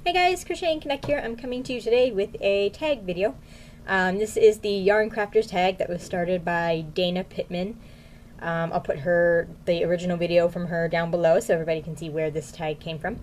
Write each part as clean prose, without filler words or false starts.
Hey guys, Crochet and Connect here. I'm coming to you today with a tag video. This is the Yarn Crafters tag that was started by Dana Pittman. I'll put the original video from her down below so everybody can see where this tag came from.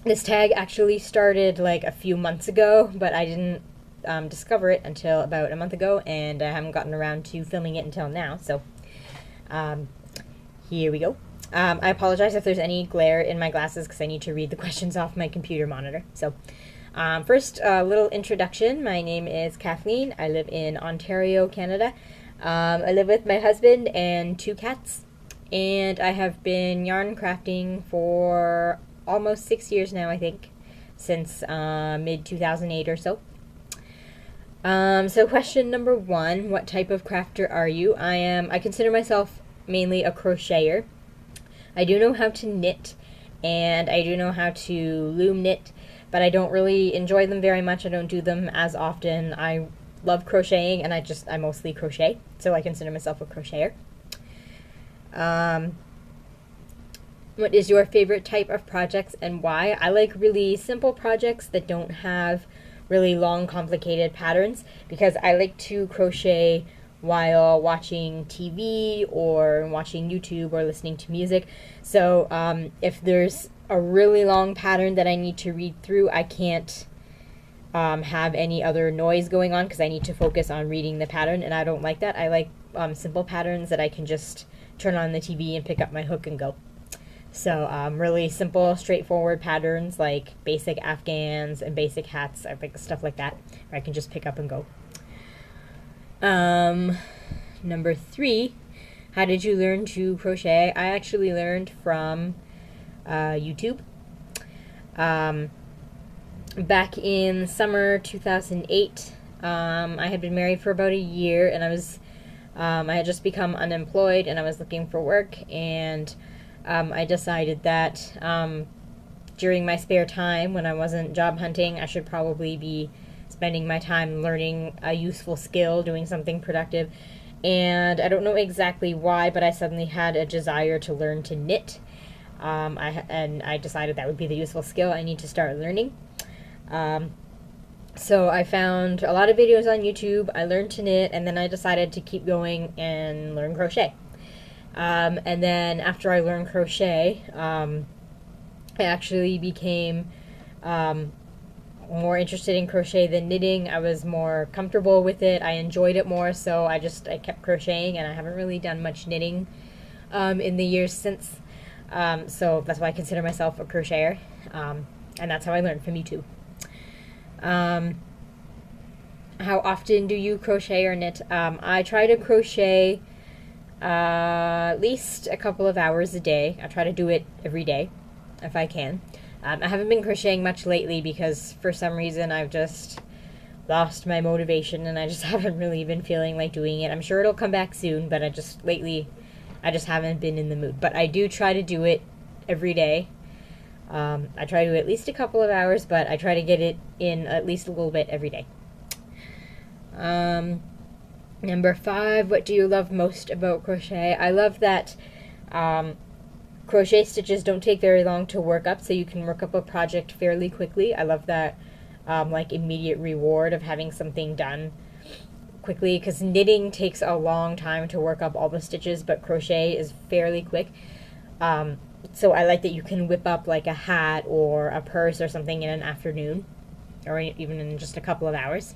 This tag actually started like a few months ago, but I didn't discover it until about a month ago, and I haven't gotten around to filming it until now, so here we go. I apologize if there's any glare in my glasses because I need to read the questions off my computer monitor. So first, a little introduction. My name is Kathleen. I live in Ontario, Canada. I live with my husband and 2 cats, and I have been yarn crafting for almost 6 years now, I think, since mid-2008 or so. So question number 1, what type of crafter are you? I consider myself mainly a crocheter. I do know how to knit, and I do know how to loom knit, but I don't really enjoy them very much. I don't do them as often. I love crocheting, and I mostly crochet, so I consider myself a crocheter. What is your favorite type of projects and why? I like really simple projects that don't have really long, complicated patterns, because I like to crochet while watching TV or watching YouTube or listening to music. So if there's a really long pattern that I need to read through, I can't have any other noise going on because I need to focus on reading the pattern, and I don't like that. I like simple patterns that I can just turn on the TV and pick up my hook and go. So really simple, straightforward patterns like basic afghans and basic hats, I think stuff like that, where I can just pick up and go. Number 3, how did you learn to crochet? I actually learned from YouTube. Back in summer 2008, I had been married for about a year, and I had just become unemployed, and I was looking for work, and I decided that during my spare time, when I wasn't job hunting, I should probably be spending my time learning a useful skill, doing something productive. And I don't know exactly why, but I suddenly had a desire to learn to knit. And I decided that would be the useful skill I need to start learning. So I found a lot of videos on YouTube, I learned to knit, and then I decided to keep going and learn crochet. And then after I learned crochet, I actually became more interested in crochet than knitting. I was more comfortable with it. I enjoyed it more, so I kept crocheting, and I haven't really done much knitting in the years since. So that's why I consider myself a crocheter, and that's how I learned from YouTube. How often do you crochet or knit? I try to crochet at least a couple of hours a day. I try to do it every day if I can. I haven't been crocheting much lately because for some reason I've just lost my motivation, and I just haven't really been feeling like doing it. I'm sure it'll come back soon, but lately I just haven't been in the mood. But I do try to do it every day. I try to do at least a couple of hours, but I try to get it in at least a little bit every day. Number 5, what do you love most about crochet? I love that crochet stitches don't take very long to work up, so you can work up a project fairly quickly. I love that like immediate reward of having something done quickly, because knitting takes a long time to work up all the stitches, but crochet is fairly quick. So I like that you can whip up like a hat or a purse or something in an afternoon, or even in just a couple of hours.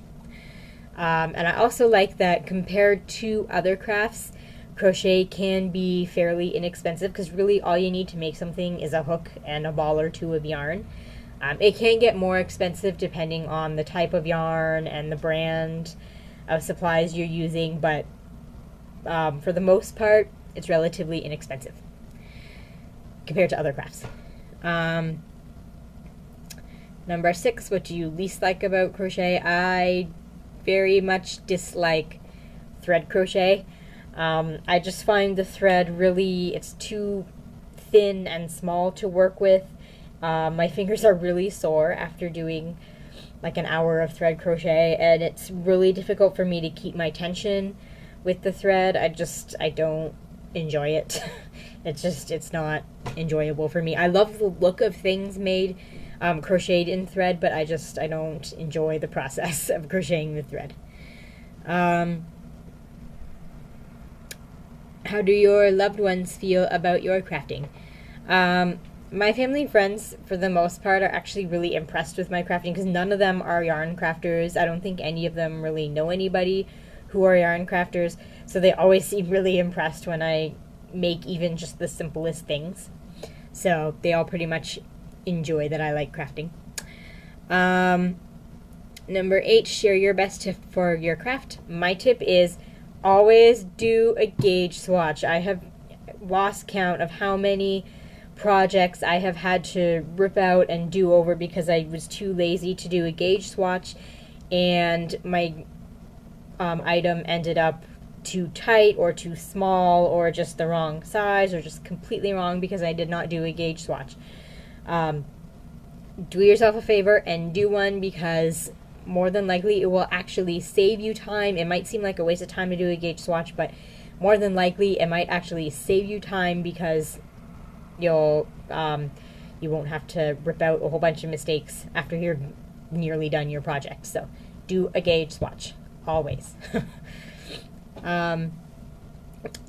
And I also like that compared to other crafts, crochet can be fairly inexpensive, because really all you need to make something is a hook and a ball or 2 of yarn. It can get more expensive depending on the type of yarn and the brand of supplies you're using, but for the most part, it's relatively inexpensive compared to other crafts. Number 6, what do you least like about crochet? I very much dislike thread crochet. I just find the thread it's too thin and small to work with. My fingers are really sore after doing like an hour of thread crochet, and it's really difficult for me to keep my tension with the thread. I don't enjoy it. It's not enjoyable for me. I love the look of things made crocheted in thread, but I don't enjoy the process of crocheting the thread. How do your loved ones feel about your crafting? My family and friends, for the most part, are actually really impressed with my crafting because none of them are yarn crafters. I don't think any of them really know anybody who are yarn crafters, so they always seem really impressed when I make even just the simplest things. So they all pretty much enjoy that I like crafting. Number 8, share your best tip for your craft. My tip is always do a gauge swatch. I have lost count of how many projects I have had to rip out and do over because I was too lazy to do a gauge swatch, and my item ended up too tight or too small or just the wrong size or just completely wrong because I did not do a gauge swatch. Do yourself a favor and do one, because more than likely it will actually save you time. It might seem like a waste of time to do a gauge swatch, but more than likely it might actually save you time because you won't have to rip out a whole bunch of mistakes after you're nearly done your project. So do a gauge swatch, always.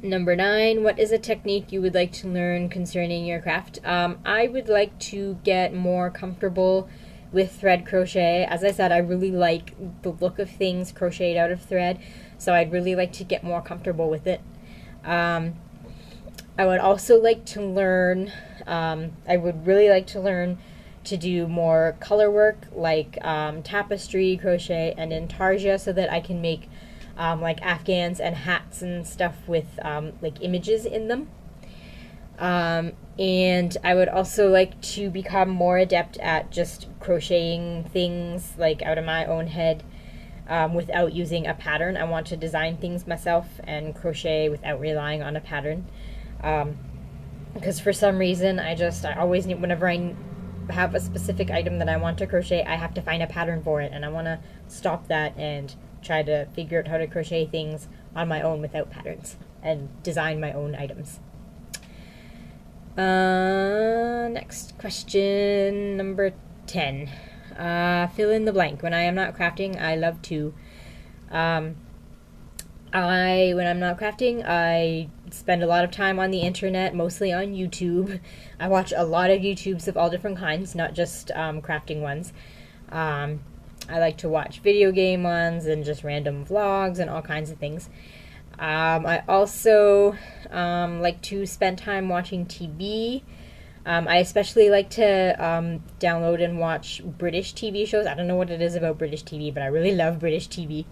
Number 9, what is a technique you would like to learn concerning your craft? I would like to get more comfortable with thread crochet. As I said, I really like the look of things crocheted out of thread, so I'd really like to get more comfortable with it. I would also like to learn, I would really like to learn to do more color work, like tapestry crochet and intarsia, so that I can make like afghans and hats and stuff with like images in them. And I would also like to become more adept at just crocheting things like out of my own head without using a pattern. I want to design things myself and crochet without relying on a pattern. Because for some reason I always need, whenever I have a specific item that I want to crochet, I have to find a pattern for it, and I want to stop that and try to figure out how to crochet things on my own without patterns and design my own items. Next question, number 10. Fill in the blank. When I am not crafting, I love to. When I'm not crafting, I spend a lot of time on the internet, mostly on YouTube. I watch a lot of YouTubes of all different kinds, not just crafting ones. I like to watch video game ones and just random vlogs and all kinds of things. I also like to spend time watching TV. I especially like to download and watch British TV shows. I don't know what it is about British TV, but I really love British TV.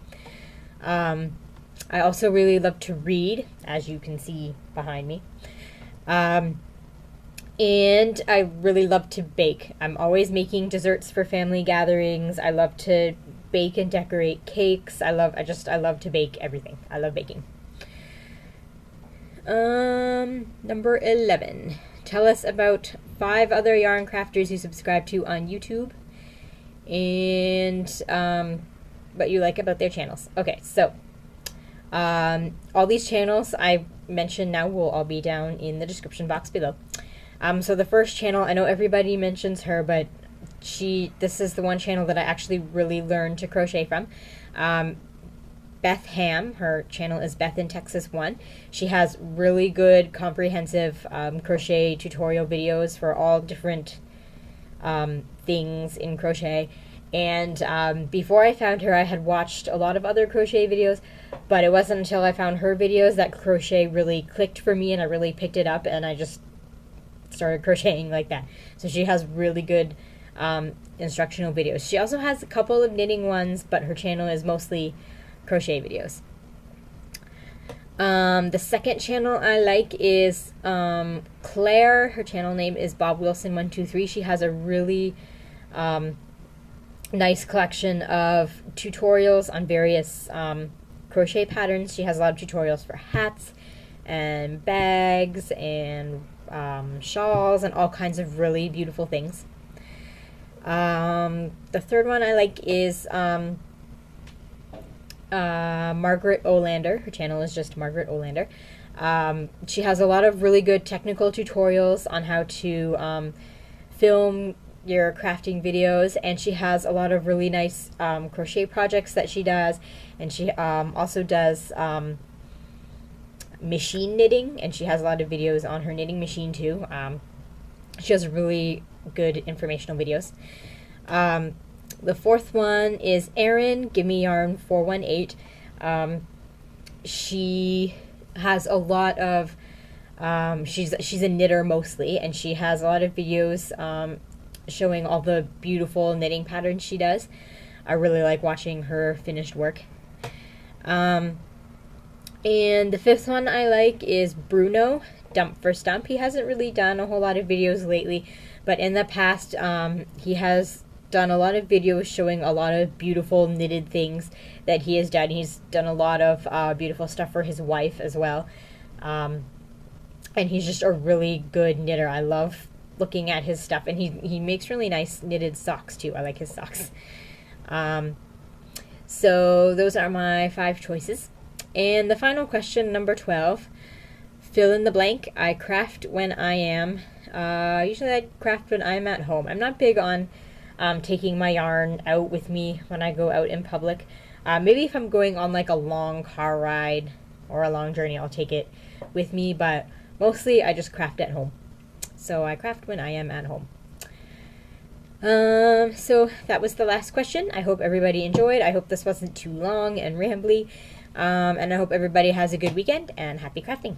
I also really love to read, as you can see behind me. And I really love to bake. I'm always making desserts for family gatherings. I love to bake and decorate cakes. I love to bake everything. I love baking. Number 11. Tell us about 5 other yarn crafters you subscribe to on YouTube and what you like about their channels. Okay, so all these channels I mentioned now will all be down in the description box below. So the first channel, I know everybody mentions her, but this is the one channel that I actually really learned to crochet from. Beth Ham, her channel is Beth in Texas 1. She has really good, comprehensive crochet tutorial videos for all different things in crochet. And before I found her, I had watched a lot of other crochet videos, but it wasn't until I found her videos that crochet really clicked for me and I really picked it up and I just started crocheting like that. So she has really good instructional videos. She also has a couple of knitting ones, but her channel is mostly crochet videos. The second channel I like is Claire. Her channel name is Bob Wilson 123. She has a really nice collection of tutorials on various crochet patterns. She has a lot of tutorials for hats and bags and shawls and all kinds of really beautiful things. The third one I like is Margaret Olander. Her channel is just Margaret Olander. She has a lot of really good technical tutorials on how to film your crafting videos, and she has a lot of really nice crochet projects that she does, and she also does machine knitting, and she has a lot of videos on her knitting machine too. She has really good informational videos. The fourth one is Erin, Gimme Yarn 418. She has a lot of she's a knitter mostly, and she has a lot of videos showing all the beautiful knitting patterns she does. I really like watching her finished work. And the fifth one I like is Bruno, Dump for Stump. He hasn't really done a whole lot of videos lately, but in the past he has done a lot of videos showing a lot of beautiful knitted things that he has done. He's done a lot of beautiful stuff for his wife as well. And he's just a really good knitter. I love looking at his stuff, and he makes really nice knitted socks too. I like his socks. So those are my 5 choices. And the final question, number 12, fill in the blank. I craft when I am. Usually I craft when I'm at home. I'm not big on taking my yarn out with me when I go out in public. Maybe if I'm going on like a long car ride or a long journey, I'll take it with me, but mostly I just craft at home. So I craft when I am at home. So that was the last question. I hope everybody enjoyed. I hope this wasn't too long and rambly. And I hope everybody has a good weekend and happy crafting.